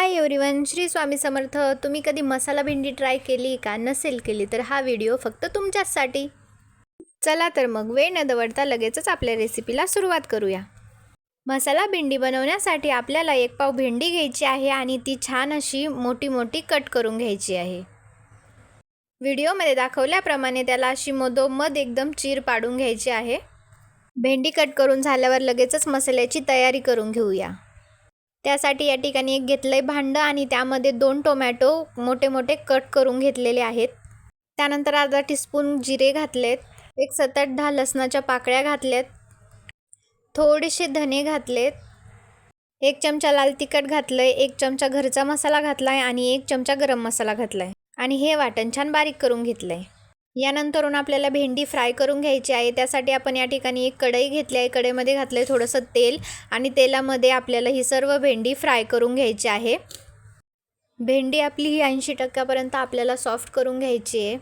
Hi everyone, Shri Swami Samarth. तुम्ही कधी मसाला भेंडी ट्राय केली का? नसेल केली तर हा व्हिडिओ फक्त तुमच्याचसाठी. चला तर मग वेळ न दवडता लगेचच आपल्या रेसिपीला सुरुवात करूया. मसाला भेंडी बनवण्यासाठी आपल्याला 1 पाव भेंडी घ्यायची आहे आणि ती छान अशी मोठी मोठी कट करून घ्यायची आहे. व्हिडिओमध्ये दाखवल्याप्रमाणे त्याला अशी मधोमध एकदम चीर पाडून घ्यायची आहे. भेंडी कट करून झाल्यावर लगेचच मसाल्याची तयारी करून घेऊया. त्यासाठी या ठिकाणी एक घेतलंय भांडं आणि त्यामध्ये 2 टोमॅटो मोठे मोठे कट करून घेतलेले आहेत. त्यानंतर अर्धा टीस्पून जिरे घातलेत, एक 7-10 लसणाच्या पाकळ्या घातल्यात, थोडेसे धने घातलेत, 1 चमचा लाल तिखट घातलंय, 1 चमचा घरचा मसाला घातलाय आणि 1 चमचा गरम मसाला घातलाय आणि हे वाटण छान बारीक करून घेतलंय. यानंतरून आपल्याला भेंडी फ्राय करून घ्यायची आहे. त्यासाठी आपण या ठिकाणी एक कढई घेतली आहे. कढईमध्ये घातलं आहे थोडंसं तेल आणि तेलामध्ये आपल्याला ही सर्व भेंडी फ्राय करून घ्यायची आहे. भेंडी आपली ही 80% आपल्याला सॉफ्ट करून घ्यायची आहे.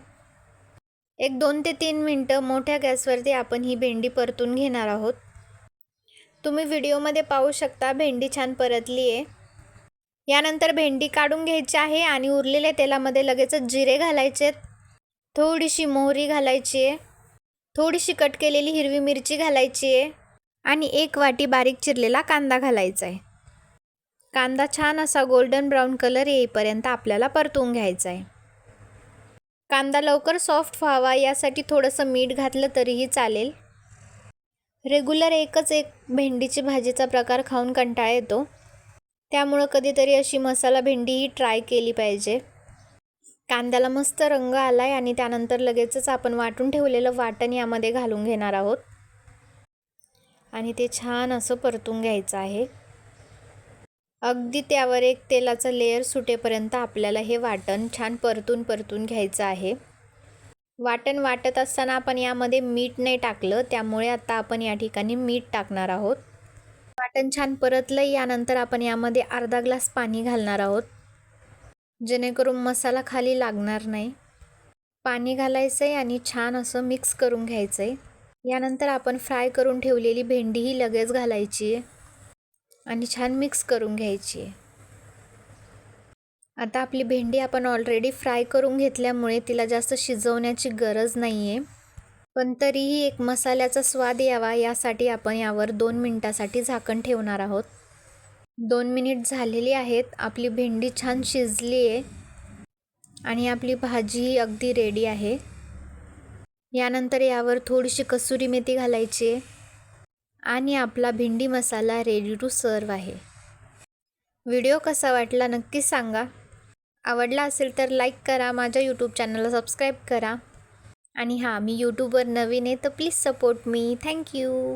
एक 2 ते 3 मिनटं मोठ्या गॅसवरती आपण ही भेंडी परतून घेणार आहोत. तुम्ही व्हिडिओमध्ये पाहू शकता भेंडी छान परतली आहे. यानंतर भेंडी काढून घ्यायची आहे आणि उरलेल्या तेलामध्ये लगेचच जिरे घालायचे, थोडीशी मोहरी घालायची आहे, थोडीशी कट केलेली हिरवी मिरची घालायची आहे आणि 1 वाटी बारीक चिरलेला कांदा घालायचा आहे. कांदा छान असा गोल्डन ब्राऊन कलर येईपर्यंत आपल्याला परतून घ्यायचा आहे. कांदा लवकर सॉफ्ट व्हावा यासाठी थोडंसं मीठ घातलं तरीही चालेल. रेग्युलर एकच भेंडीची भाजीचा प्रकार खाऊन कंटाळा येतो, त्यामुळं कधीतरी अशी मसाला भेंडीही ट्राय केली पाहिजे. कांद्याला मस्त रंग आलाय आणि त्यानंतर लगेचच आपण वाटून ठेवलेलं वाटण यामध्ये घालून घेणार आहोत आणि ते छान असं परतून घ्यायचं आहे. अगदी त्यावर एक तेलाचा लेयर सुटेपर्यंत आपल्याला हे वाटण छान परतून घ्यायचं आहे. वाटण वाटत असताना आपण यामध्ये मीठ नाही टाकलं, त्यामुळे आता आपण या ठिकाणी मीठ टाकणार आहोत. वाटण छान परतलं. यानंतर आपण यामध्ये अर्धा ग्लास पाणी घालणार आहोत, जेणेकरून मसाला खाली लागणार नाही. पाणी घालायचं आहे आणि छान असं मिक्स करून घ्यायचं आहे. यानंतर आपण फ्राय करून ठेवलेली भेंडीही लगेच घालायची आहे आणि छान मिक्स करून घ्यायची आहे. आता आपली भेंडी आपण ऑलरेडी फ्राय करून घेतल्यामुळे तिला जास्त शिजवण्याची गरज नाही आहे, पण तरीही एक मसाल्याचा स्वाद यावा यासाठी आपण यावर 2 मिनिटासाठी झाकण ठेवणार आहोत. 2 मिनिट झालेली आहेत. आपली भेंडी छान शिजली आहे आणि आपली भाजी अगदी रेडी आहे. यानंतर यावर थोडीशी कसुरी मेथी घालायची आहे आणि आपला भेंडी मसाला रेडी टू सर्व आहे. व्हिडिओ कसा वाटला नक्कीच सांगा. आवडला असेल तर लाईक करा, माझ्या यूट्यूब चॅनलला सबस्क्राईब करा आणि हां, मी यूट्यूबवर नवीन आहे तर प्लीज सपोर्ट मी. थँक्यू.